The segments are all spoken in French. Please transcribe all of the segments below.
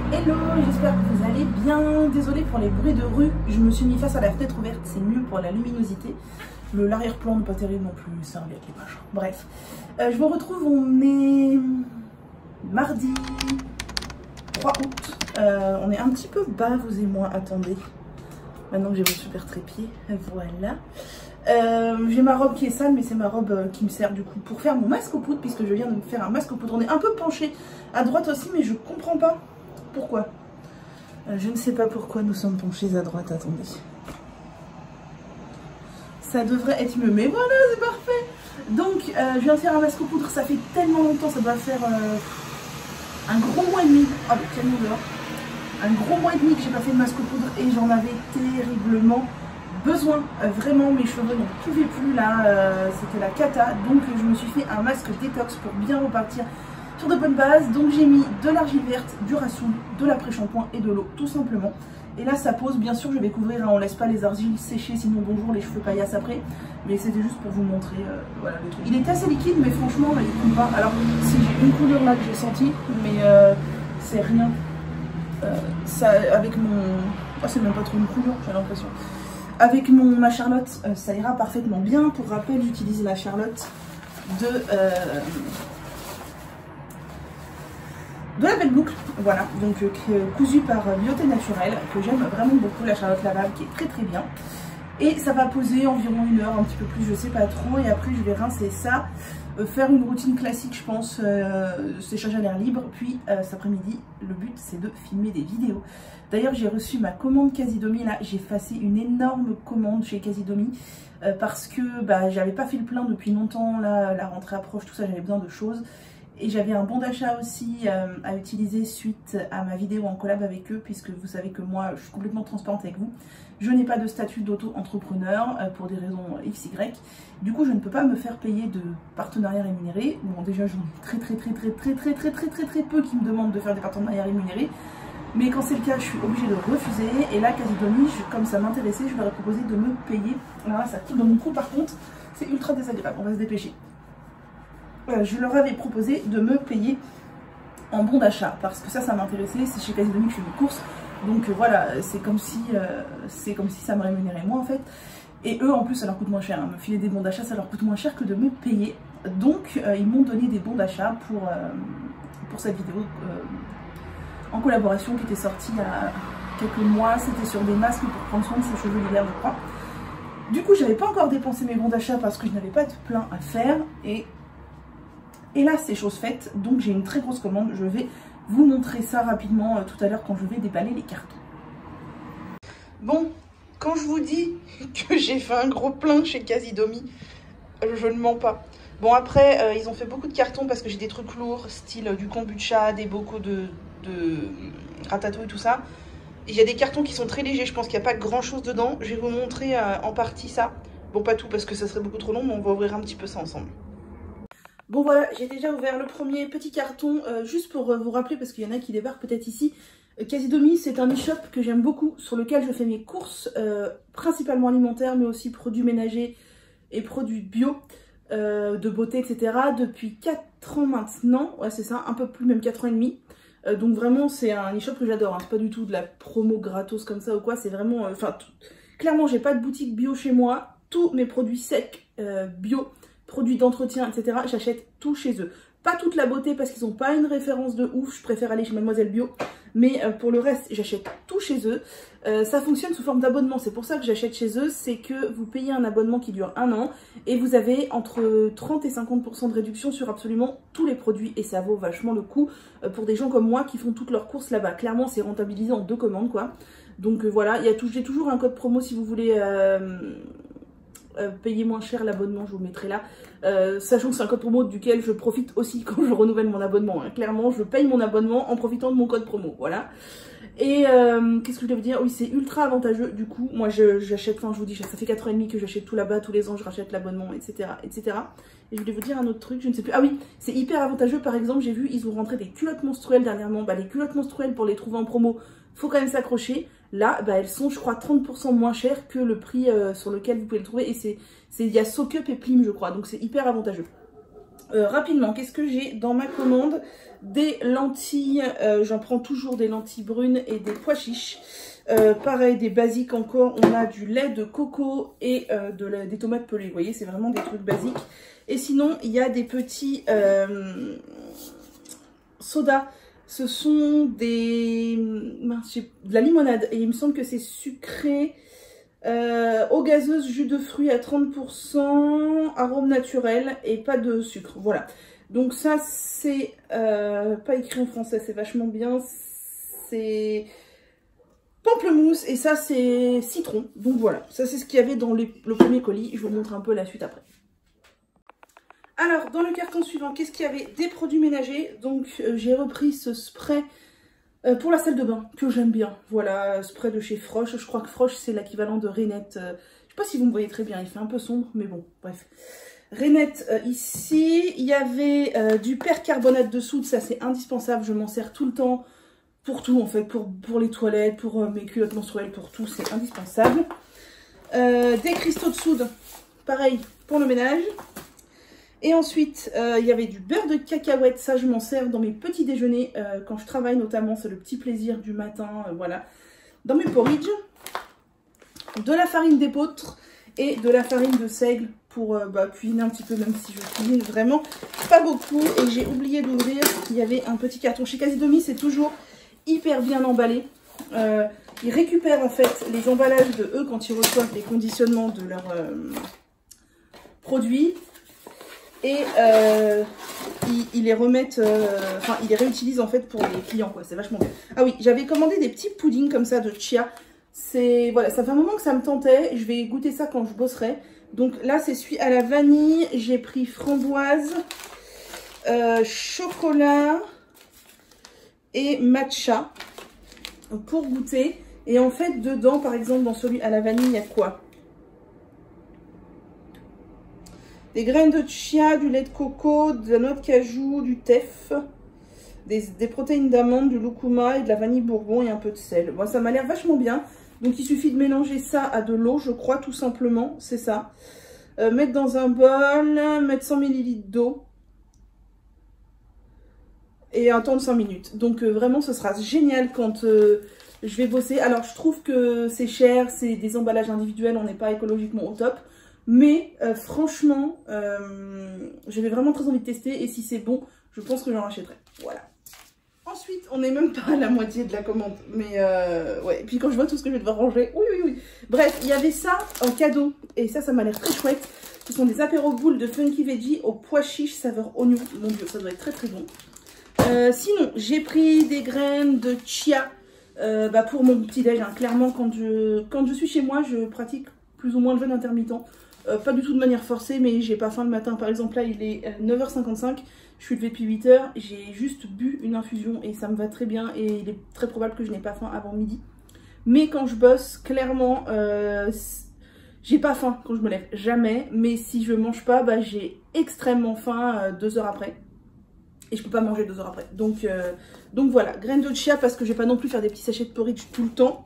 Hello, j'espère que vous allez bien. Désolée pour les bruits de rue, je me suis mis face à la fenêtre ouverte, c'est mieux pour la luminosité. L'arrière-plan n'est pas terrible non plus, c'est un avec les machins. Bref, je vous retrouve, on est mardi 3 août. On est un petit peu bas, vous et moi, attendez. Maintenant que j'ai mon super trépied, voilà. J'ai ma robe qui est sale, mais c'est ma robe qui me sert du coup pour faire mon masque aux poudres, puisque je viens de me faire un masque aux poudres. On est un peu penché à droite aussi, mais je comprends pas pourquoi. Je ne sais pas pourquoi nous sommes penchés à droite, attendez. Ça devrait être mieux, mais voilà, c'est parfait. Donc, je viens de faire un masque aux poudres, ça fait tellement longtemps, ça doit faire un gros mois et demi. Ah, mais quel dehors. Un gros mois et demi que j'ai pas fait de masque aux poudres et j'en avais terriblement besoin. Vraiment, mes cheveux n'en pouvaient plus là, c'était la cata. Donc, je me suis fait un masque détox pour bien repartir sur de bonnes bases. Donc, j'ai mis de l'argile verte, du rassoul, de l'après-shampoing et de l'eau, tout simplement. Et là, ça pose. Bien sûr, je vais couvrir, hein, on laisse pas les argiles sécher, sinon bonjour, les cheveux paillassent après. Mais c'était juste pour vous montrer voilà, le truc. Il était assez liquide, mais franchement, il coule pas. Alors, si j'ai une couleur là que j'ai senti, mais c'est rien. Ça, avec mon... Oh, c'est même pas trop une couleur, j'ai l'impression. Avec ma Charlotte, ça ira parfaitement bien. Pour rappel, j'utilise la Charlotte de la Belle Boucle, voilà, donc cousue par Beauté Naturelle, que j'aime vraiment beaucoup, la Charlotte lavable qui est très très bien. Et ça va poser environ 1 heure, un petit peu plus, je sais pas trop, et après je vais rincer ça, faire une routine classique je pense, séchage à l'air libre, puis cet après-midi, le but c'est de filmer des vidéos. D'ailleurs j'ai reçu ma commande Casidomi, là j'ai effacé une énorme commande chez Casidomi, parce que bah, j'avais pas fait le plein depuis longtemps, là la rentrée approche, tout ça, j'avais besoin de choses. Et j'avais un bon d'achat aussi à utiliser suite à ma vidéo en collab avec eux, puisque vous savez que moi je suis complètement transparente avec vous. Je n'ai pas de statut d'auto-entrepreneur pour des raisons XY. Du coup je ne peux pas me faire payer de partenariat rémunéré. Bon déjà j'en ai très peu qui me demandent de faire des partenariats rémunérés. Mais quand c'est le cas je suis obligée de refuser. Et là Casidomi, comme ça m'intéressait, je leur ai proposé de me payer. Alors là ça coule dans mon cou par contre, c'est ultra désagréable, on va se dépêcher. Je leur avais proposé de me payer en bon d'achat parce que ça m'intéressait, c'est chez Casidomi que je fais mes courses, donc voilà, c'est comme si ça me rémunérait moi en fait, et eux en plus ça leur coûte moins cher, hein. Me filer des bons d'achat ça leur coûte moins cher que de me payer, donc ils m'ont donné des bons d'achat pour cette vidéo en collaboration qui était sortie il y a quelques mois. C'était sur des masques pour prendre soin de ses cheveux l'hiver je crois. Du coup j'avais pas encore dépensé mes bons d'achat parce que je n'avais pas de plein à faire, et là, c'est chose faite, donc j'ai une très grosse commande. Je vais vous montrer ça rapidement tout à l'heure quand je vais déballer les cartons. Bon, quand je vous dis que j'ai fait un gros plein chez Casidomi, je ne mens pas. Bon, après, ils ont fait beaucoup de cartons parce que j'ai des trucs lourds, style du kombucha, des bocaux de ratatouille, tout ça. Il y a des cartons qui sont très légers, je pense qu'il n'y a pas grand chose dedans. Je vais vous montrer en partie ça. Bon, pas tout parce que ça serait beaucoup trop long, mais on va ouvrir un petit peu ça ensemble. Bon voilà, j'ai déjà ouvert le premier petit carton, juste pour vous rappeler, parce qu'il y en a qui débarquent peut-être ici. Casidomi, c'est un e-shop que j'aime beaucoup, sur lequel je fais mes courses, principalement alimentaires, mais aussi produits ménagers et produits bio, de beauté, etc. Depuis 4 ans maintenant, ouais c'est ça, un peu plus, même 4 ans et demi. Donc vraiment, c'est un e-shop que j'adore, hein. C'est pas du tout de la promo gratos comme ça ou quoi, c'est vraiment... clairement, j'ai pas de boutique bio chez moi, tous mes produits secs, bio, produits d'entretien, etc. J'achète tout chez eux. Pas toute la beauté parce qu'ils n'ont pas une référence de ouf. Je préfère aller chez Mademoiselle Bio. Mais pour le reste, j'achète tout chez eux. Ça fonctionne sous forme d'abonnement. C'est pour ça que j'achète chez eux. C'est que vous payez un abonnement qui dure 1 an. Et vous avez entre 30 et 50% de réduction sur absolument tous les produits. Et ça vaut vachement le coup pour des gens comme moi qui font toutes leurs courses là-bas. Clairement, c'est rentabilisé en 2 commandes, quoi. Donc voilà, j'ai toujours un code promo si vous voulez... payer moins cher l'abonnement, je vous mettrai là, sachant que c'est un code promo duquel je profite aussi quand je renouvelle mon abonnement, hein. Clairement je paye mon abonnement en profitant de mon code promo, voilà. Et qu'est-ce que je voulais vous dire, oui c'est ultra avantageux, du coup moi j'achète, enfin je vous dis, ça fait 4 ans et demi que j'achète tout là-bas, tous les ans je rachète l'abonnement, etc., etc. Et je voulais vous dire un autre truc, je ne sais plus, ah oui, c'est hyper avantageux, par exemple j'ai vu, ils ont rentré des culottes menstruelles dernièrement, bah les culottes menstruelles pour les trouver en promo, faut quand même s'accrocher. Là, bah, elles sont, je crois, 30% moins chères que le prix sur lequel vous pouvez le trouver. Et il y a Soak Up et Plim, je crois. Donc, c'est hyper avantageux. Rapidement, qu'est-ce que j'ai dans ma commande? Des lentilles, j'en prends toujours des lentilles brunes et des pois chiches. Pareil, des basiques encore, on a du lait de coco et des tomates pelées. Vous voyez, c'est vraiment des trucs basiques. Et sinon, il y a des petits sodas. Ce sont de la limonade. Et il me semble que c'est sucré. Eau gazeuse, jus de fruits à 30%, arôme naturel et pas de sucre. Voilà. Donc ça, c'est pas écrit en français, c'est vachement bien. C'est pamplemousse et ça, c'est citron. Donc voilà, ça c'est ce qu'il y avait dans le premier colis. Je vous montre un peu la suite après. Alors, dans le carton suivant, qu'est-ce qu'il y avait? Des produits ménagers. Donc j'ai repris ce spray pour la salle de bain, que j'aime bien. Voilà, spray de chez Frosch. Je crois que Frosch, c'est l'équivalent de Rainette. Je sais pas si vous me voyez très bien, il fait un peu sombre, mais bon, bref. Rainette, ici, il y avait du percarbonate de soude. Ça, c'est indispensable. Je m'en sers tout le temps. Pour tout, en fait. Pour les toilettes, pour mes culottes menstruelles, pour tout. C'est indispensable. Des cristaux de soude. Pareil, pour le ménage. Et ensuite, il y avait du beurre de cacahuète. Ça, je m'en sers dans mes petits déjeuners. Quand je travaille notamment, c'est le petit plaisir du matin. Voilà. Dans mes porridge. De la farine d'épeautre et de la farine de seigle pour cuisiner un petit peu, même si je cuisine vraiment pas beaucoup. Et j'ai oublié d'ouvrir. Il y avait un petit carton. Chez Casidomi, c'est toujours hyper bien emballé. Ils récupèrent en fait les emballages de eux quand ils reçoivent les conditionnements de leurs produits. Et ils les remettent, enfin ils les réutilisent en fait pour les clients quoi, c'est vachement bien. Ah oui, j'avais commandé des petits puddings comme ça de chia. C'est voilà, ça fait un moment que ça me tentait, je vais goûter ça quand je bosserai. Donc là c'est celui à la vanille, j'ai pris framboise, chocolat et matcha pour goûter. Et en fait dedans par exemple dans celui à la vanille il y a quoi? Des graines de chia, du lait de coco, de la noix de cajou, du teff, des protéines d'amande, du lucuma et de la vanille bourbon et un peu de sel. Bon, ça m'a l'air vachement bien. Donc il suffit de mélanger ça à de l'eau, je crois, tout simplement. C'est ça. Mettre dans un bol, mettre 100 ml d'eau. Et attendre 5 minutes. Donc vraiment, ce sera génial quand je vais bosser. Alors, je trouve que c'est cher, c'est des emballages individuels, on n'est pas écologiquement au top. Mais franchement, j'avais vraiment très envie de tester. Et si c'est bon, je pense que j'en rachèterai. Voilà. Ensuite, on n'est même pas à la moitié de la commande. Mais ouais. Et puis quand je vois tout ce que je vais devoir ranger. Oui, oui, oui. Bref, il y avait ça en cadeau. Et ça m'a l'air très chouette. Ce sont des apéros boules de Funky Veggie au pois chiche saveur oignon. Mon Dieu, ça doit être très très bon. Sinon, j'ai pris des graines de chia pour mon petit déj. Hein. Clairement, quand je suis chez moi, je pratique plus ou moins le jeûne intermittent. Pas du tout de manière forcée, mais j'ai pas faim le matin. Par exemple, là, il est 9h55. Je suis levée depuis 8h. J'ai juste bu une infusion et ça me va très bien. Et il est très probable que je n'ai pas faim avant midi. Mais quand je bosse, clairement, j'ai pas faim quand je me lève. Jamais. Mais si je mange pas, j'ai extrêmement faim 2 heures après. Et je peux pas manger 2 heures après. Donc voilà, graines de chia parce que je vais pas non plus faire des petits sachets de porridge tout le temps.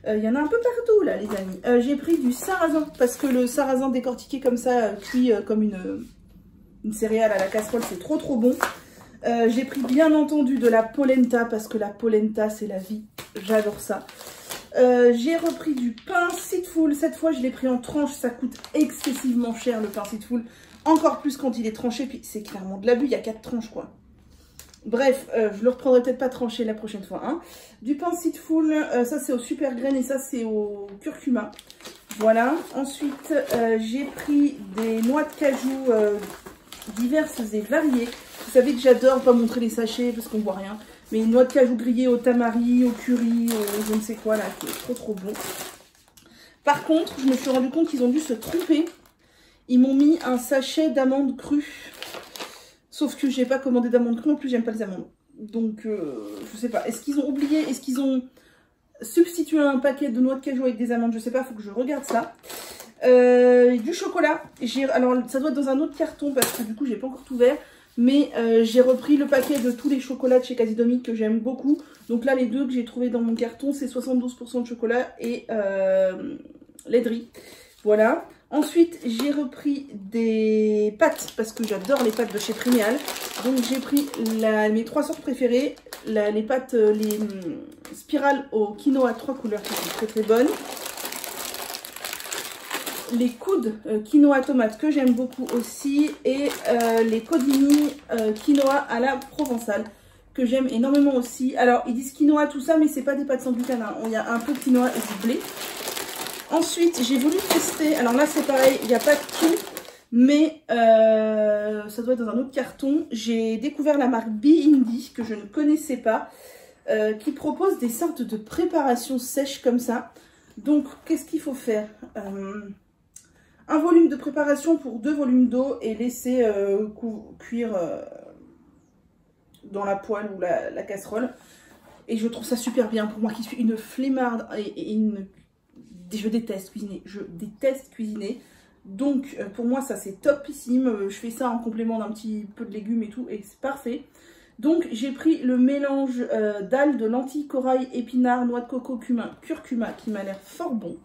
Il y en a un peu partout là les amis. J'ai pris du sarrasin parce que le sarrasin décortiqué comme ça, cuit comme une céréale à la casserole, c'est trop trop bon. J'ai pris bien entendu de la polenta parce que la polenta c'est la vie. J'adore ça. J'ai repris du pain Sitful. Cette fois je l'ai pris en tranches, ça coûte excessivement cher le pain Sitful. Encore plus quand il est tranché, puis c'est clairement de l'abus, il y a 4 tranches quoi. Bref, je le reprendrai peut-être pas tranché la prochaine fois. Hein. Du pain Sitful, ça c'est au super grain et ça c'est au curcuma. Voilà. Ensuite, j'ai pris des noix de cajou diverses et variées. Vous savez que j'adore pas montrer les sachets parce qu'on voit rien. Mais une noix de cajou grillée au tamari, au curry, je ne sais quoi là, qui est trop trop bon. Par contre, je me suis rendu compte qu'ils ont dû se tromper. Ils m'ont mis un sachet d'amandes crues. Sauf que j'ai pas commandé d'amandes crues, en plus j'aime pas les amandes. Donc je sais pas, est-ce qu'ils ont oublié, est-ce qu'ils ont substitué un paquet de noix de cajou avec des amandes, je sais pas, faut que je regarde ça. Du chocolat, alors ça doit être dans un autre carton parce que du coup j'ai pas encore tout ouvert. Mais j'ai repris le paquet de tous les chocolats de chez Casidomi que j'aime beaucoup. Donc là les deux que j'ai trouvé dans mon carton c'est 72% de chocolat et laiterie. Voilà. Ensuite, j'ai repris des pâtes, parce que j'adore les pâtes de chez Priméal. Donc j'ai pris mes 3 sortes préférées, les pâtes, les spirales au quinoa 3 couleurs qui sont très très bonnes. Les coudes quinoa tomate que j'aime beaucoup aussi. Et les codini quinoa à la provençale que j'aime énormément aussi. Alors ils disent quinoa tout ça, mais c'est pas des pâtes sans gluten, hein. Il y a un peu de quinoa et du blé. Ensuite, j'ai voulu tester, alors là c'est pareil, il n'y a pas de tout, mais ça doit être dans un autre carton. J'ai découvert la marque Be Indie, que je ne connaissais pas, qui propose des sortes de préparations sèches comme ça. Donc, qu'est-ce qu'il faut faire? Un volume de préparation pour 2 volumes d'eau et laisser cuire dans la poêle ou la casserole. Et je trouve ça super bien pour moi qui suis une flemmarde et je déteste cuisiner. Donc pour moi ça c'est topissime. Je fais ça en complément d'un petit peu de légumes et tout et c'est parfait. Donc j'ai pris le mélange d'algues, de lentilles, corail, épinards, noix de coco, cumin, curcuma qui m'a l'air fort bon.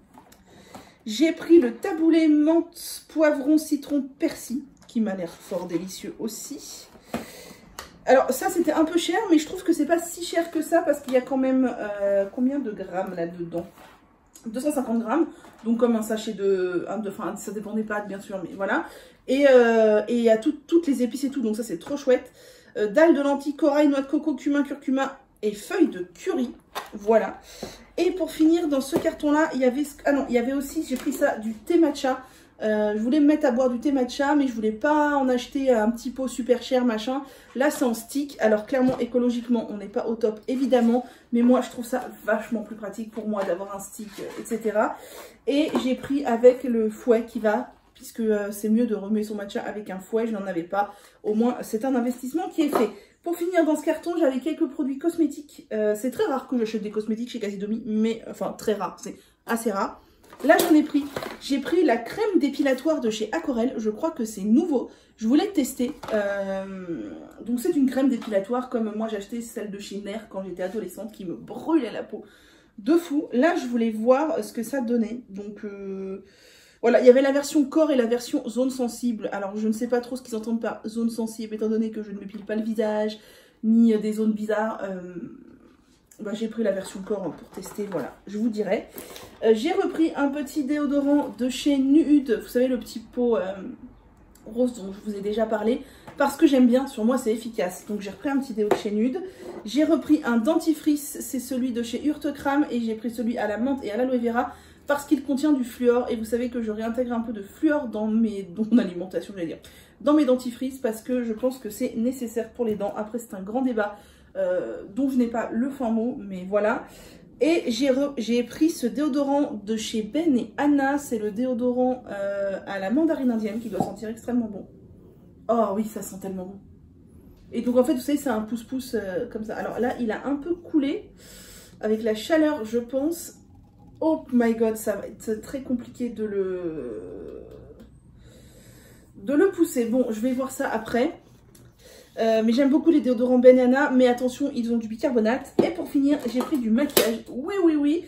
J'ai pris le taboulé menthe, poivron, citron, persil qui m'a l'air fort délicieux aussi. Alors ça c'était un peu cher, mais je trouve que c'est pas si cher que ça parce qu'il y a quand même combien de grammes là-dedans? 250 grammes, donc comme un sachet enfin ça dépend des pâtes bien sûr, mais voilà. Et il y a toutes les épices et tout, donc ça c'est trop chouette. Dalle de lentilles, corail, noix de coco, cumin, curcuma et feuilles de curry, voilà. Et pour finir, dans ce carton là, il y avait, il y avait aussi, j'ai pris ça, du thé matcha. Je voulais me mettre à boire du thé matcha, mais je voulais pas en acheter un petit pot super cher machin. Là c'est en stick, alors clairement écologiquement on n'est pas au top évidemment, mais moi je trouve ça vachement plus pratique pour moi d'avoir un stick, etc. Et j'ai pris avec le fouet qui va, puisque c'est mieux de remuer son matcha avec un fouet, je n'en avais pas. Au moins c'est un investissement qui est fait. Pour finir dans ce carton, j'avais quelques produits cosmétiques. C'est très rare que j'achète des cosmétiques chez Casidomi, mais enfin très rare, c'est assez rare. Là j'en ai pris, j'ai pris la crème dépilatoire de chez Aquarelle, je crois que c'est nouveau, je voulais tester. Donc c'est une crème dépilatoire comme moi j'ai acheté celle de chez Nair quand j'étais adolescente qui me brûlait la peau de fou. Là je voulais voir ce que ça donnait, donc voilà, il y avait la version corps et la version zone sensible. Alors je ne sais pas trop ce qu'ils entendent par zone sensible étant donné que je ne m'épile pas le visage, ni des zones bizarres. Bah, j'ai pris la version corps pour tester, voilà, je vous dirai. J'ai repris un petit déodorant de chez Nude, vous savez le petit pot rose dont je vous ai déjà parlé, parce que j'aime bien, sur moi c'est efficace. Donc j'ai repris un petit déo de chez Nude. J'ai repris un dentifrice, c'est celui de chez Urtekram, et j'ai pris celui à la menthe et à l'aloe vera, parce qu'il contient du fluor, et vous savez que je réintègre un peu de fluor dans mon alimentation, j'allais dire, dans mes dentifrices, parce que je pense que c'est nécessaire pour les dents. Après c'est un grand débat, dont je n'ai pas le fin mot, mais voilà. Et j'ai pris ce déodorant de chez Ben et Anna, c'est le déodorant à la mandarine indienne qui doit sentir extrêmement bon. Oh oui, ça sent tellement bon. Et donc en fait, vous savez, c'est un pouce-pouce comme ça. Alors là, il a un peu coulé avec la chaleur, je pense. Oh my god, ça va être très compliqué de le pousser. Bon, je vais voir ça après. Mais j'aime beaucoup les déodorants Ben et Anna, mais attention, ils ont du bicarbonate. Et pour finir, j'ai pris du maquillage. Oui.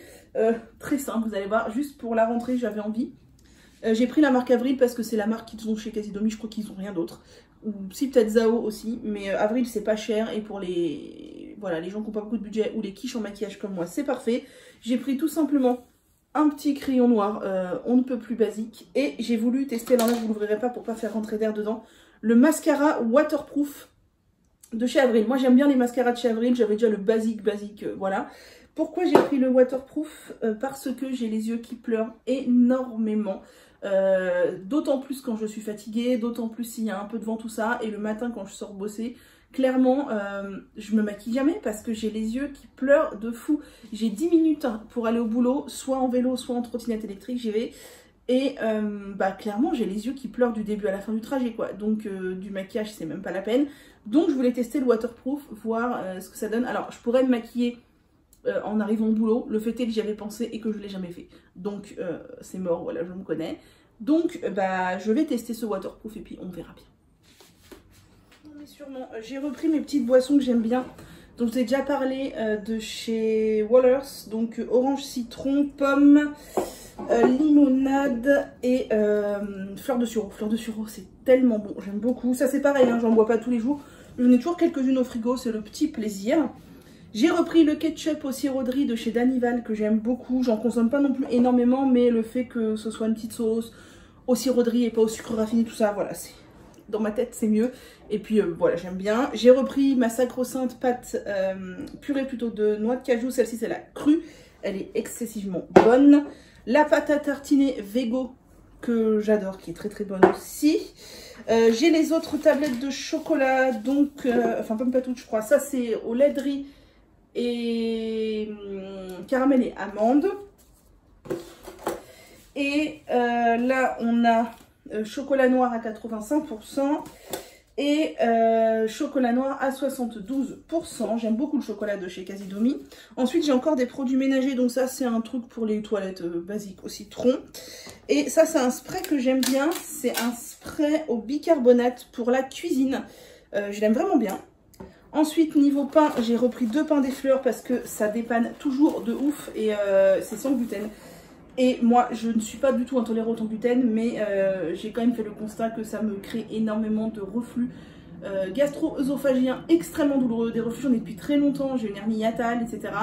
Très simple, vous allez voir. Juste pour la rentrée, j'avais envie. J'ai pris la marque Avril parce que c'est la marque qu'ils ont chez Casidomi. Je crois qu'ils n'ont rien d'autre. Ou si, peut-être Zao aussi. Mais Avril, c'est pas cher. Et pour les gens qui n'ont pas beaucoup de budget ou les quiches en maquillage comme moi, c'est parfait. J'ai pris tout simplement un petit crayon noir. On ne peut plus basique. Et j'ai voulu tester, alors là, je ne l'ouvrirai pas pour pas faire rentrer d'air dedans, le mascara waterproof de chez Avril. Moi j'aime bien les mascaras de chez Avril, j'avais déjà le basique, voilà. Pourquoi j'ai pris le waterproof? Parce que j'ai les yeux qui pleurent énormément. D'autant plus quand je suis fatiguée, d'autant plus s'il y a un peu de vent, tout ça. Et le matin quand je sors bosser, clairement je me maquille jamais parce que j'ai les yeux qui pleurent de fou. J'ai 10 minutes pour aller au boulot, soit en vélo, soit en trottinette électrique, j'y vais. Et bah clairement j'ai les yeux qui pleurent du début à la fin du trajet quoi. Donc du maquillage c'est même pas la peine. Donc je voulais tester le waterproof, voir ce que ça donne. Alors je pourrais me maquiller en arrivant au boulot. Le fait est que j'y avais pensé et que je l'ai jamais fait. Donc c'est mort, voilà, je me connais. Donc bah je vais tester ce waterproof et puis on verra bien. Non mais sûrement, j'ai repris mes petites boissons que j'aime bien. Donc je vous ai déjà parlé de chez Wallers, donc orange citron, pomme, limonade et fleur de sureau. Fleur de sureau, c'est tellement bon, j'aime beaucoup. Ça c'est pareil, hein, j'en bois pas tous les jours. J'en ai toujours quelques-unes au frigo, c'est le petit plaisir. J'ai repris le ketchup au sirop de riz de chez Danival que j'aime beaucoup. J'en consomme pas non plus énormément, mais le fait que ce soit une petite sauce au sirop de riz et pas au sucre raffiné, tout ça, voilà, c'est dans ma tête c'est mieux. Et puis voilà, j'aime bien. J'ai repris ma sacro-sainte pâte purée plutôt de noix de cajou. Celle-ci c'est la crue, elle est excessivement bonne. La pâte à tartiner Vego que j'adore, qui est très très bonne aussi. J'ai les autres tablettes de chocolat, donc enfin pas toutes je crois. Ça c'est au lait de riz et caramel et amande. Et là on a chocolat noir à 85% et chocolat noir à 72%. J'aime beaucoup le chocolat de chez Casidomi. Ensuite j'ai encore des produits ménagers, donc ça c'est un truc pour les toilettes basiques au citron. Et ça c'est un spray que j'aime bien, c'est un spray au bicarbonate pour la cuisine. Je l'aime vraiment bien. Ensuite niveau pain, j'ai repris 2 pains des fleurs parce que ça dépanne toujours de ouf et c'est sans gluten. Et moi, je ne suis pas du tout intolérante au gluten, mais j'ai quand même fait le constat que ça me crée énormément de reflux gastro-œsophagien extrêmement douloureux. Des reflux, j'en ai depuis très longtemps, j'ai une hernie hiatale, etc.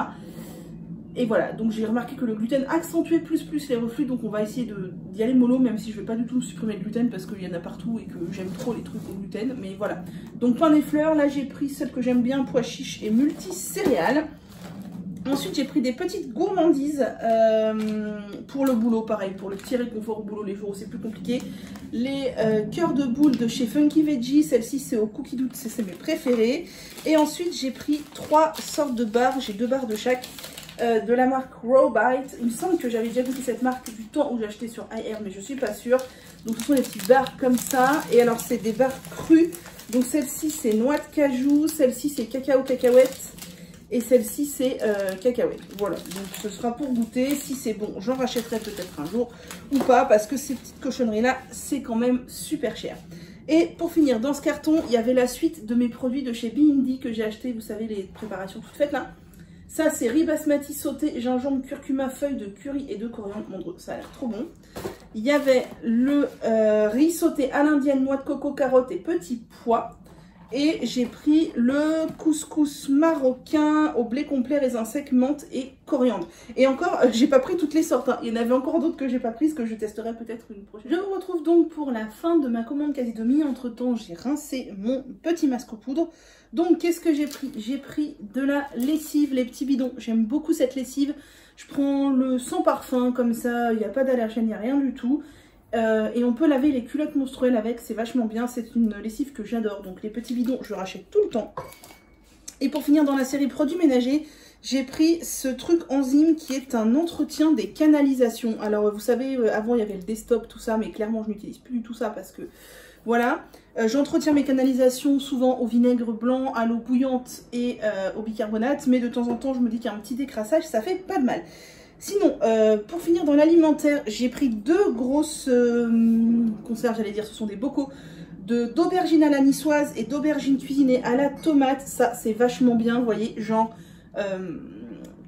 Et voilà, donc j'ai remarqué que le gluten accentuait plus les reflux, donc on va essayer d'y aller mollo, même si je ne vais pas du tout supprimer le gluten parce qu'il y en a partout et que j'aime trop les trucs au gluten, mais voilà. Donc pain des fleurs, là j'ai pris celle que j'aime bien, pois chiches et multicéréales. Ensuite, j'ai pris des petites gourmandises pour le boulot, pareil, pour le petit réconfort au boulot les jours où c'est plus compliqué. Les cœurs de boule de chez Funky Veggie, celle-ci c'est au cookie doux, c'est mes préférés. Et ensuite, j'ai pris 3 sortes de barres, j'ai 2 barres de chaque, de la marque Raw Bite. Il me semble que j'avais déjà goûté cette marque du temps où j'ai acheté sur IR, mais je suis pas sûre. Donc ce sont des petites barres comme ça, et alors c'est des barres crues. Donc celle-ci c'est noix de cajou, celle-ci c'est cacao cacahuète. Et celle-ci c'est cacahuète. Voilà, donc ce sera pour goûter. Si c'est bon, j'en rachèterai peut-être un jour ou pas, parce que ces petites cochonneries là, c'est quand même super cher. Et pour finir, dans ce carton, il y avait la suite de mes produits de chez Bindi que j'ai acheté. Vous savez, les préparations toutes faites là. Ça c'est riz basmati sauté, gingembre, curcuma, feuilles de curry et de coriandre. Mon Dieu, ça a l'air trop bon. Il y avait le riz sauté à l'indienne, noix de coco, carottes et petits pois. Et j'ai pris le couscous marocain au blé complet, raisin sec, menthe et coriandre. Et encore, j'ai pas pris toutes les sortes, hein. Il y en avait encore d'autres que j'ai pas prises, que je testerai peut-être une prochaine. Je vous retrouve donc pour la fin de ma commande Casidomi. Entre temps, j'ai rincé mon petit masque aux poudres. Donc, qu'est-ce que j'ai pris? J'ai pris de la lessive, les petits bidons. J'aime beaucoup cette lessive. Je prends le sans parfum, comme ça, il n'y a pas d'allergène, il n'y a rien du tout. Et on peut laver les culottes menstruelles avec, c'est vachement bien, c'est une lessive que j'adore. Donc les petits bidons, je rachète tout le temps. Et pour finir dans la série produits ménagers, j'ai pris ce truc enzyme qui est un entretien des canalisations. Alors vous savez, avant il y avait le desktop, tout ça, mais clairement je n'utilise plus du tout ça parce que voilà. J'entretiens mes canalisations souvent au vinaigre blanc, à l'eau bouillante et au bicarbonate, mais de temps en temps je me dis qu'un petit décrassage ça fait pas de mal. Sinon, pour finir dans l'alimentaire, j'ai pris 2 grosses conserves, j'allais dire, ce sont des bocaux d'aubergines à la niçoise et d'aubergines cuisinées à la tomate. Ça, c'est vachement bien, vous voyez, genre,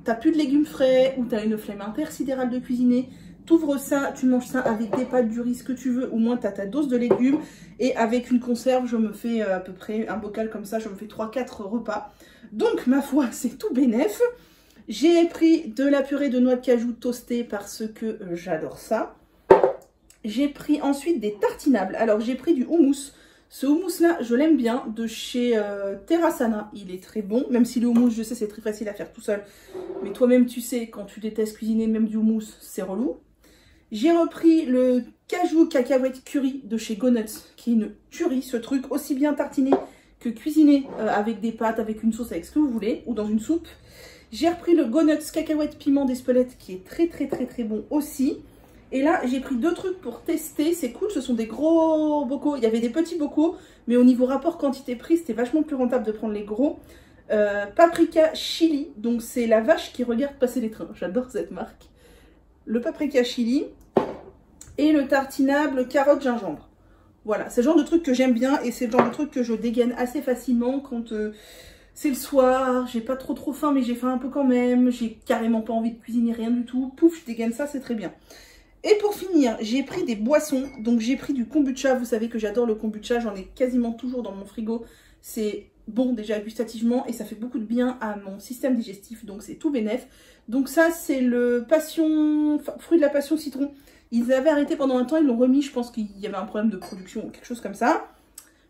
t'as plus de légumes frais ou t'as une flemme intersidérale de cuisiner, t'ouvres ça, tu manges ça avec des pâtes, du riz, ce que tu veux, au moins t'as ta dose de légumes. Et avec une conserve, je me fais à peu près un bocal comme ça, je me fais 3-4 repas. Donc, ma foi, c'est tout bénef. J'ai pris de la purée de noix de cajou toastée parce que j'adore ça. J'ai pris ensuite des tartinables. Alors j'ai pris du houmous. Ce houmous là, je l'aime bien, de chez Terrasana. Il est très bon, même si le houmous, je sais, c'est très facile à faire tout seul. Mais toi-même, tu sais, quand tu détestes cuisiner même du houmous, c'est relou. J'ai repris le cajou cacahuète curry de chez Go Nuts, qui est une tuerie, ce truc, aussi bien tartiné que cuisiné avec des pâtes, avec une sauce, avec ce que vous voulez, ou dans une soupe. J'ai repris le Go Nuts cacahuète piment d'Espelette qui est très bon aussi. Et là, j'ai pris 2 trucs pour tester. C'est cool, ce sont des gros bocaux. Il y avait des petits bocaux, mais au niveau rapport quantité-prix, c'était vachement plus rentable de prendre les gros. Paprika chili, donc c'est la vache qui regarde passer les trains. J'adore cette marque. Le paprika chili et le tartinable carotte gingembre. Voilà, c'est le genre de truc que j'aime bien et c'est le genre de truc que je dégaine assez facilement quand... C'est le soir, j'ai pas trop faim, mais j'ai faim un peu quand même. J'ai carrément pas envie de cuisiner, rien du tout. Pouf, je dégaine ça, c'est très bien. Et pour finir, j'ai pris des boissons. Donc j'ai pris du kombucha. Vous savez que j'adore le kombucha. J'en ai quasiment toujours dans mon frigo. C'est bon déjà gustativement et ça fait beaucoup de bien à mon système digestif. Donc c'est tout bénef. Donc ça, c'est le fruit de la passion citron. Ils avaient arrêté pendant un temps, ils l'ont remis. Je pense qu'il y avait un problème de production ou quelque chose comme ça.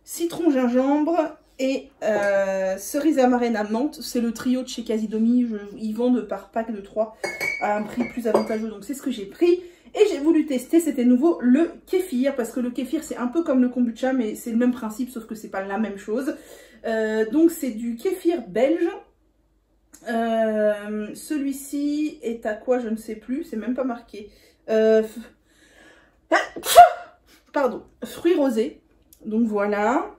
Citron, gingembre et cerise amarenne à menthe. C'est le trio de chez Casidomi. Ils vendent par pack de 3 à un prix plus avantageux. Donc c'est ce que j'ai pris. Et j'ai voulu tester, c'était nouveau, le kéfir. Parce que le kéfir, c'est un peu comme le kombucha, mais c'est le même principe, sauf que c'est pas la même chose. Donc c'est du kéfir belge. Celui-ci est à quoi, je ne sais plus. C'est même pas marqué. Pardon. Fruits rosés. Donc voilà.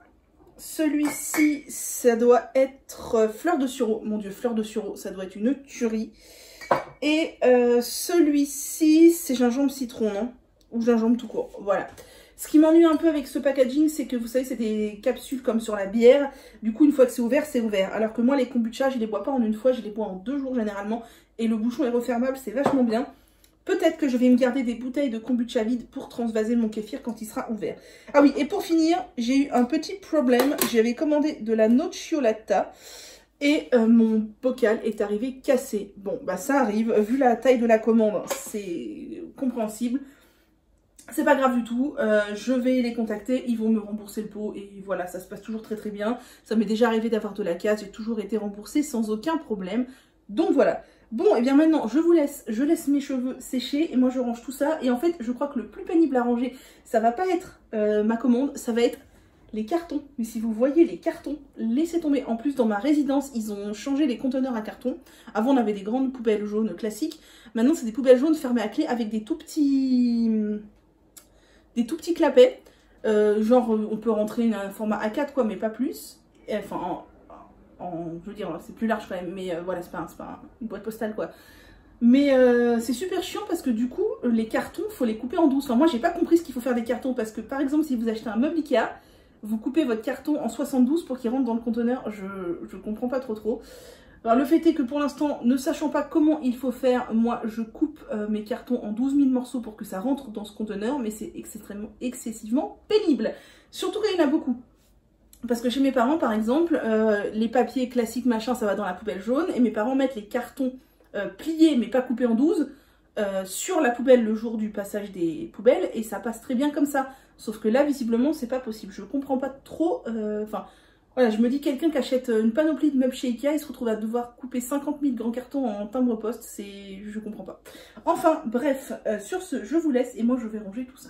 Celui-ci, ça doit être fleur de sureau. Mon Dieu, fleur de sureau, ça doit être une tuerie. Et celui-ci, c'est gingembre citron, non? Ou gingembre tout court, voilà. Ce qui m'ennuie un peu avec ce packaging, c'est que vous savez, c'est des capsules comme sur la bière. Du coup, une fois que c'est ouvert, c'est ouvert. Alors que moi, les kombucha, je les bois pas en une fois, je les bois en 2 jours généralement. Et le bouchon est refermable, c'est vachement bien. Peut-être que je vais me garder des bouteilles de kombucha vide pour transvaser mon kéfir quand il sera ouvert. Ah oui, et pour finir, j'ai eu un petit problème. J'avais commandé de la nocciolata. Et mon bocal est arrivé cassé. Bon, bah ça arrive. Vu la taille de la commande, c'est compréhensible. C'est pas grave du tout. Je vais les contacter. Ils vont me rembourser le pot. Et voilà, ça se passe toujours très très bien. Ça m'est déjà arrivé d'avoir de la casse. J'ai toujours été remboursée sans aucun problème. Donc voilà. Bon, et bien maintenant, je vous laisse. Je laisse mes cheveux sécher. Et moi, je range tout ça. Et en fait, je crois que le plus pénible à ranger, ça va pas être ma commande. Ça va être les cartons. Mais si vous voyez les cartons, laissez tomber. En plus, dans ma résidence, ils ont changé les conteneurs à carton. Avant, on avait des grandes poubelles jaunes classiques. Maintenant, c'est des poubelles jaunes fermées à clé avec des tout petits clapets. Genre, on peut rentrer un format A4, quoi, mais pas plus. Enfin, je veux dire, c'est plus large quand même. Mais voilà, c'est pas une boîte postale, quoi. Mais c'est super chiant parce que du coup, les cartons, faut les couper en 12. Enfin, moi, j'ai pas compris ce qu'il faut faire des cartons. Parce que, par exemple, si vous achetez un meuble Ikea, vous coupez votre carton en 72 pour qu'il rentre dans le conteneur. Je comprends pas trop. Alors le fait est que pour l'instant, ne sachant pas comment il faut faire, moi je coupe mes cartons en 12 000 morceaux pour que ça rentre dans ce conteneur. Mais c'est excessivement pénible. Surtout quand il y en a beaucoup. Parce que chez mes parents par exemple, les papiers classiques machin ça va dans la poubelle jaune. Et mes parents mettent les cartons pliés mais pas coupés en 12 sur la poubelle le jour du passage des poubelles. Et ça passe très bien comme ça. Sauf que là, visiblement, c'est pas possible. Je comprends pas trop. Enfin, voilà, je me dis, quelqu'un qui achète une panoplie de meubles chez Ikea, il se retrouve à devoir couper 50 000 grands cartons en timbre-poste. Je comprends pas. Enfin, bref, sur ce, je vous laisse et moi, je vais ranger tout ça.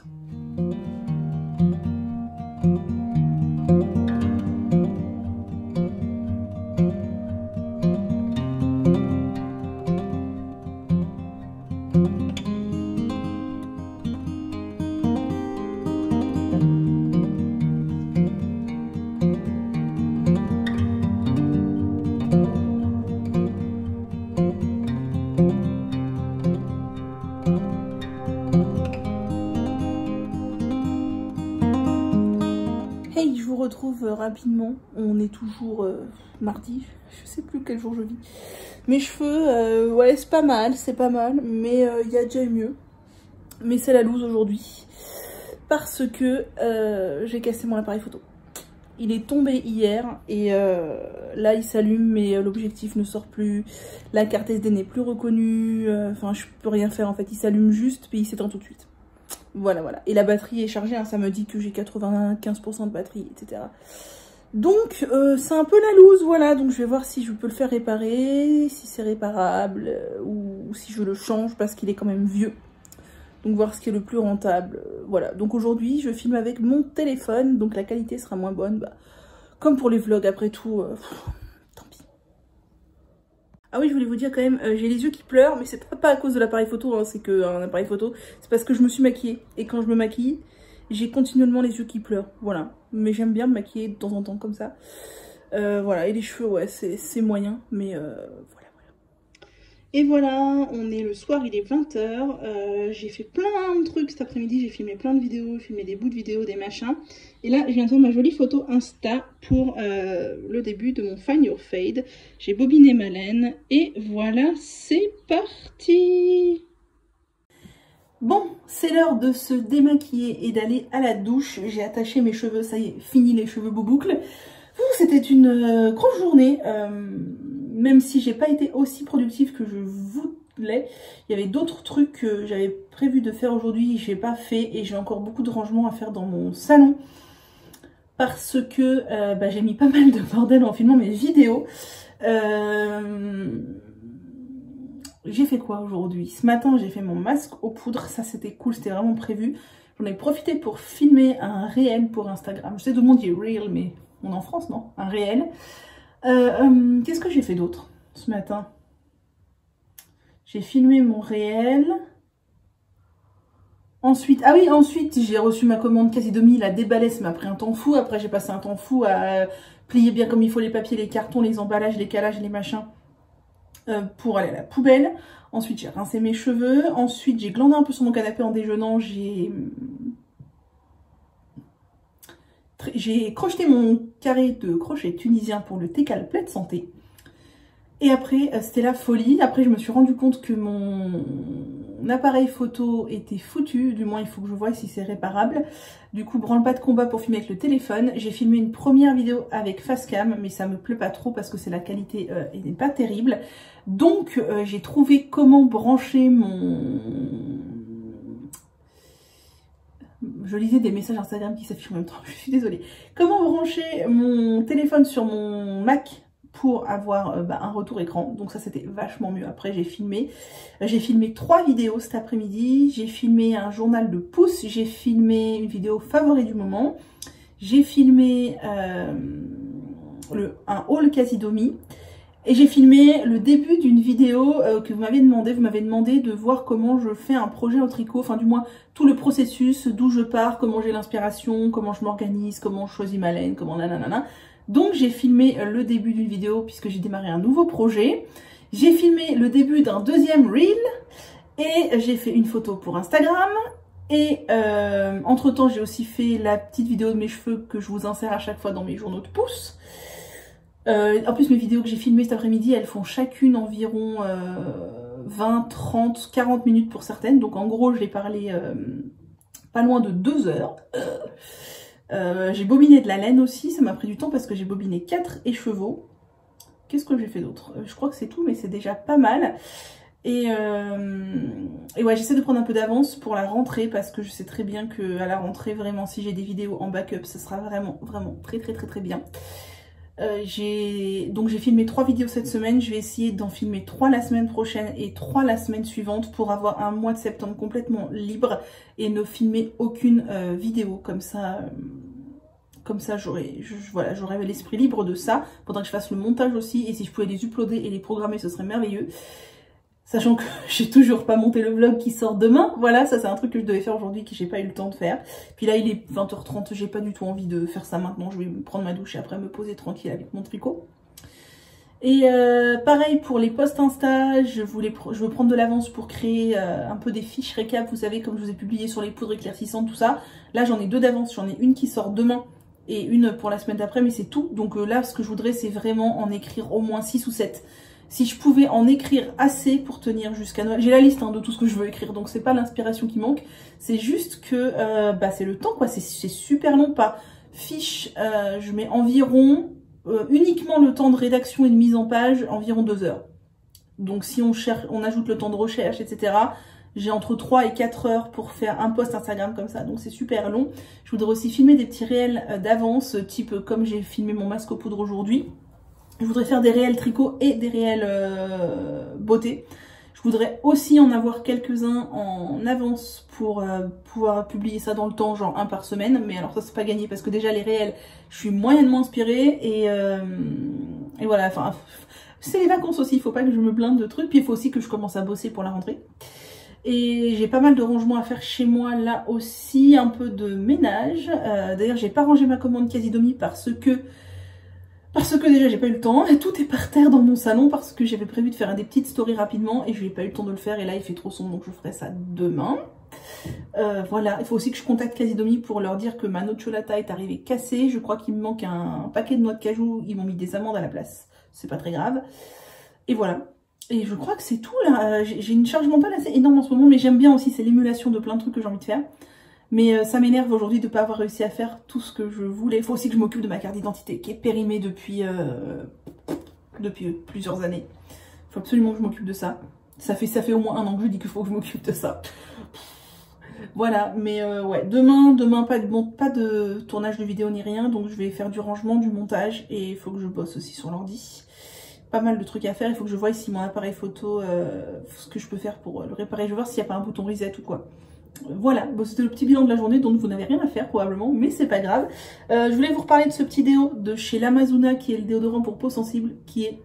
Hey, je vous retrouve rapidement. On est toujours mardi. Je sais plus quel jour je vis. Mes cheveux, ouais, c'est pas mal, mais il y a déjà eu mieux. Mais c'est la loose aujourd'hui. Parce que j'ai cassé mon appareil photo. Il est tombé hier et là il s'allume mais l'objectif ne sort plus. La carte SD n'est plus reconnue. Enfin, je peux rien faire en fait. Il s'allume juste puis il s'éteint tout de suite. Voilà. Et la batterie est chargée, hein, ça me dit que j'ai 95% de batterie, etc. Donc, c'est un peu la loose, voilà. Donc, je vais voir si je peux le faire réparer, si c'est réparable, ou si je le change parce qu'il est quand même vieux. Donc, voir ce qui est le plus rentable. Voilà. Donc, aujourd'hui, je filme avec mon téléphone, donc la qualité sera moins bonne. Bah, comme pour les vlogs, après tout, tant pis. Ah oui, je voulais vous dire quand même, j'ai les yeux qui pleurent, mais c'est pas à cause de l'appareil photo, hein, c'est qu'un appareil photo. C'est parce que je me suis maquillée. Et quand je me maquille, j'ai continuellement les yeux qui pleurent. Voilà. Mais j'aime bien me maquiller de temps en temps comme ça. Voilà. Et les cheveux, ouais, c'est moyen. Mais voilà. Et voilà, on est le soir, il est 20 h. J'ai fait plein de trucs cet après-midi, j'ai filmé plein de vidéos, filmé des bouts de vidéos, des machins. Et là, je viens de faire ma jolie photo Insta pour le début de mon Find Your Fade. J'ai bobiné ma laine et voilà, c'est parti! Bon, c'est l'heure de se démaquiller et d'aller à la douche. J'ai attaché mes cheveux, ça y est, fini les cheveux beau boucle. C'était une grosse journée, même si j'ai pas été aussi productive que je voulais. Il y avait d'autres trucs que j'avais prévu de faire aujourd'hui, j'ai pas fait et j'ai encore beaucoup de rangements à faire dans mon salon. Parce que j'ai mis pas mal de bordel en filmant mes vidéos. J'ai fait quoi aujourd'hui? Ce matin, j'ai fait mon masque aux poudres. Ça, c'était cool, c'était vraiment prévu. J'en ai profité pour filmer un réel pour Instagram. Je sais, tout le monde dit real, mais on est en France, non? Un réel. Qu'est-ce que j'ai fait d'autre ce matin? J'ai filmé mon réel. Ensuite, ah oui, ensuite, j'ai reçu ma commande quasi-demi. La déballée, ça m'a pris un temps fou. Après, j'ai passé un temps fou à plier bien comme il faut les papiers, les cartons, les emballages, les calages, les machins. Pour aller à la poubelle. Ensuite j'ai rincé mes cheveux. Ensuite j'ai glandé un peu sur mon canapé en déjeunant. J'ai crocheté mon carré de crochet tunisien pour le Tekal Plaid Santé. Et après c'était la folie. Après je me suis rendu compte que mon appareil photo était foutu. Du moins il faut que je voie si c'est réparable. Du coup branle-pas de combat pour filmer avec le téléphone. J'ai filmé une première vidéo avec Facecam, mais ça me plaît pas trop parce que c'est la qualité n'est pas terrible. Donc j'ai trouvé comment brancher mon... Je lisais des messages Instagram qui s'affichent en même temps, je suis désolée. Comment brancher mon téléphone sur mon Mac pour avoir un retour écran. Donc ça c'était vachement mieux. Après j'ai filmé 3 vidéos cet après-midi. J'ai filmé un journal de pouces, j'ai filmé une vidéo favori du moment, j'ai filmé un haul quasi-domi. Et j'ai filmé le début d'une vidéo que vous m'avez demandé. Vous m'avez demandé de voir comment je fais un projet au tricot. Enfin du moins tout le processus, d'où je pars, comment j'ai l'inspiration, comment je m'organise, comment je choisis ma laine, comment nanana. Donc j'ai filmé le début d'une vidéo puisque j'ai démarré un nouveau projet. J'ai filmé le début d'un deuxième reel. Et j'ai fait une photo pour Instagram. Et entre temps j'ai aussi fait la petite vidéo de mes cheveux que je vous insère à chaque fois dans mes journaux de pouces. En plus mes vidéos que j'ai filmées cet après-midi, elles font chacune environ 20, 30, 40 minutes pour certaines. Donc en gros je l'ai parlé pas loin de 2 heures. J'ai bobiné de la laine aussi, ça m'a pris du temps parce que j'ai bobiné 4 écheveaux. Qu'est-ce que j'ai fait d'autre? Je crois que c'est tout, mais c'est déjà pas mal. Et ouais, j'essaie de prendre un peu d'avance pour la rentrée parce que je sais très bien qu'à la rentrée, vraiment, si j'ai des vidéos en backup, ce sera vraiment très bien. Donc j'ai filmé 3 vidéos cette semaine, je vais essayer d'en filmer 3 la semaine prochaine et 3 la semaine suivante pour avoir un mois de septembre complètement libre et ne filmer aucune vidéo. Comme ça j'aurai l'esprit libre de ça. Faudra que je fasse le montage aussi et si je pouvais les uploader et les programmer ce serait merveilleux. Sachant que j'ai toujours pas monté le vlog qui sort demain. Voilà, ça c'est un truc que je devais faire aujourd'hui que j'ai pas eu le temps de faire. Puis là il est 20 h 30, j'ai pas du tout envie de faire ça maintenant. Je vais prendre ma douche et après me poser tranquille avec mon tricot. Et pareil pour les posts Insta, je veux prendre de l'avance pour créer un peu des fiches récap. Vous savez, comme je vous ai publié sur les poudres éclaircissantes, tout ça. Là j'en ai 2 d'avance, j'en ai une qui sort demain et une pour la semaine d'après, mais c'est tout. Donc là ce que je voudrais c'est vraiment en écrire au moins 6 ou 7. Si je pouvais en écrire assez pour tenir jusqu'à Noël. J'ai la liste de tout ce que je veux écrire, donc c'est pas l'inspiration qui manque. C'est juste que c'est le temps, quoi. C'est super long. Par fiche, je mets environ, uniquement le temps de rédaction et de mise en page, environ 2 heures. Donc si on ajoute le temps de recherche, etc., j'ai entre 3 et 4 heures pour faire un post Instagram comme ça. Donc c'est super long. Je voudrais aussi filmer des petits réels d'avance, type comme j'ai filmé mon masque aux poudres aujourd'hui. Je voudrais faire des réels tricot et des réels beauté. Je voudrais aussi en avoir quelques-uns en avance pour pouvoir publier ça dans le temps, genre 1 par semaine. Mais alors ça c'est pas gagné parce que déjà les réels, je suis moyennement inspirée et voilà, enfin c'est les vacances aussi, il faut pas que je me blinde de trucs. Puis il faut aussi que je commence à bosser pour la rentrée. Et j'ai pas mal de rangements à faire chez moi là aussi, un peu de ménage. D'ailleurs j'ai pas rangé ma commande quasi-domi parce que Parce que déjà j'ai pas eu le temps et tout est par terre dans mon salon parce que j'avais prévu de faire des petites stories rapidement et je n'ai pas eu le temps de le faire et là il fait trop sombre donc je ferai ça demain. Voilà, il faut aussi que je contacte Casidomi pour leur dire que ma nocciolata est arrivée cassée. Je crois qu'il me manque un paquet de noix de cajou, ils m'ont mis des amandes à la place, c'est pas très grave. Et voilà, et je crois que c'est tout là, j'ai une charge mentale assez énorme en ce moment mais j'aime bien aussi, c'est l'émulation de plein de trucs que j'ai envie de faire. Mais ça m'énerve aujourd'hui de ne pas avoir réussi à faire tout ce que je voulais. Il faut aussi que je m'occupe de ma carte d'identité qui est périmée depuis plusieurs années. Il faut absolument que je m'occupe de ça. Ça fait au moins 1 an que je dis qu'il faut que je m'occupe de ça. Voilà, mais ouais, demain pas de tournage de vidéo ni rien. Donc je vais faire du rangement, du montage et il faut que je bosse aussi sur l'ordi. Pas mal de trucs à faire. Il faut que je voie si mon appareil photo, ce que je peux faire pour le réparer. Je vais voir s'il n'y a pas un bouton reset ou quoi. Voilà, bon, c'était le petit bilan de la journée dont vous n'avez rien à faire probablement, mais c'est pas grave. Je voulais vous reparler de ce petit déo de chez l'Amazona qui est le déodorant pour peau sensible qui est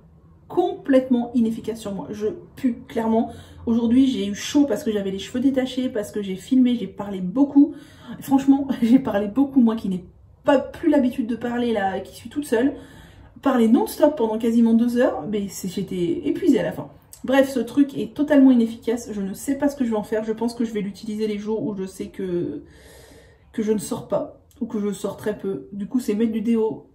complètement inefficace sur moi. Je pue clairement. Aujourd'hui j'ai eu chaud parce que j'avais les cheveux détachés, parce que j'ai filmé, j'ai parlé beaucoup. Franchement, j'ai parlé beaucoup, moi qui n'ai pas plus l'habitude de parler là, qui suis toute seule. Parler non-stop pendant quasiment 2 heures, mais j'étais épuisée à la fin. Bref, ce truc est totalement inefficace, je ne sais pas ce que je vais en faire, je pense que je vais l'utiliser les jours où je sais que je ne sors pas, ou que je sors très peu. Du coup, c'est mettre du déo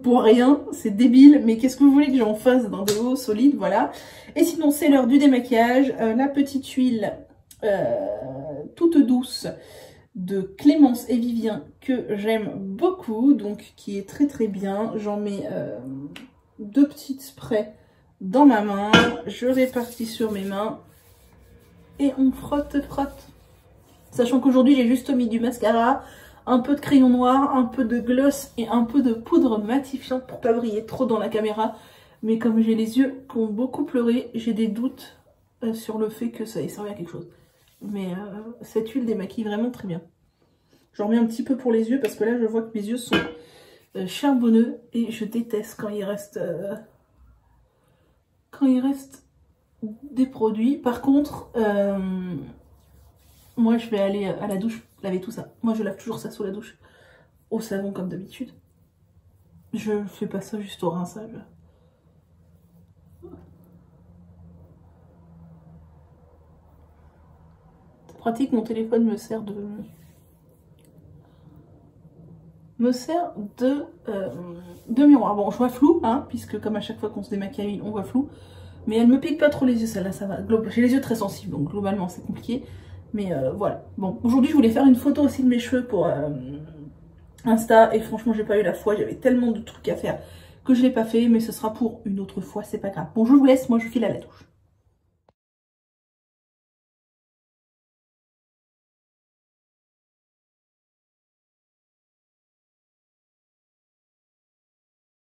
pour rien, c'est débile, mais qu'est-ce que vous voulez que j'en fasse d'un déo solide, voilà. Et sinon, c'est l'heure du démaquillage, la petite huile toute douce de Clémence et Vivien que j'aime beaucoup, donc qui est très très bien. J'en mets 2 petites sprays dans ma main, je répartis sur mes mains et on frotte. Sachant qu'aujourd'hui j'ai juste mis du mascara, un peu de crayon noir, un peu de gloss et un peu de poudre matifiante pour pas briller trop dans la caméra. Mais comme j'ai les yeux qui ont beaucoup pleuré, j'ai des doutes sur le fait que ça ait servi à quelque chose. Mais cette huile démaquille vraiment très bien. J'en remets un petit peu pour les yeux parce que là je vois que mes yeux sont charbonneux et je déteste quand il reste des produits. Par contre, moi je vais aller à la douche laver tout ça. Moi je lave toujours ça sous la douche au savon comme d'habitude. Je fais pas ça juste au rinçage. C'est pratique, mon téléphone me sert de miroir. Bon, je vois flou, hein, puisque comme à chaque fois qu'on se démaquille, on voit flou. Mais elle me pique pas trop les yeux, celle-là, ça va. J'ai les yeux très sensibles, donc globalement c'est compliqué. Mais voilà. Bon, aujourd'hui je voulais faire une photo aussi de mes cheveux pour Insta. Et franchement, j'ai pas eu la foi, j'avais tellement de trucs à faire que je l'ai pas fait. Mais ce sera pour une autre fois, c'est pas grave. Bon, je vous laisse, moi je file à la douche.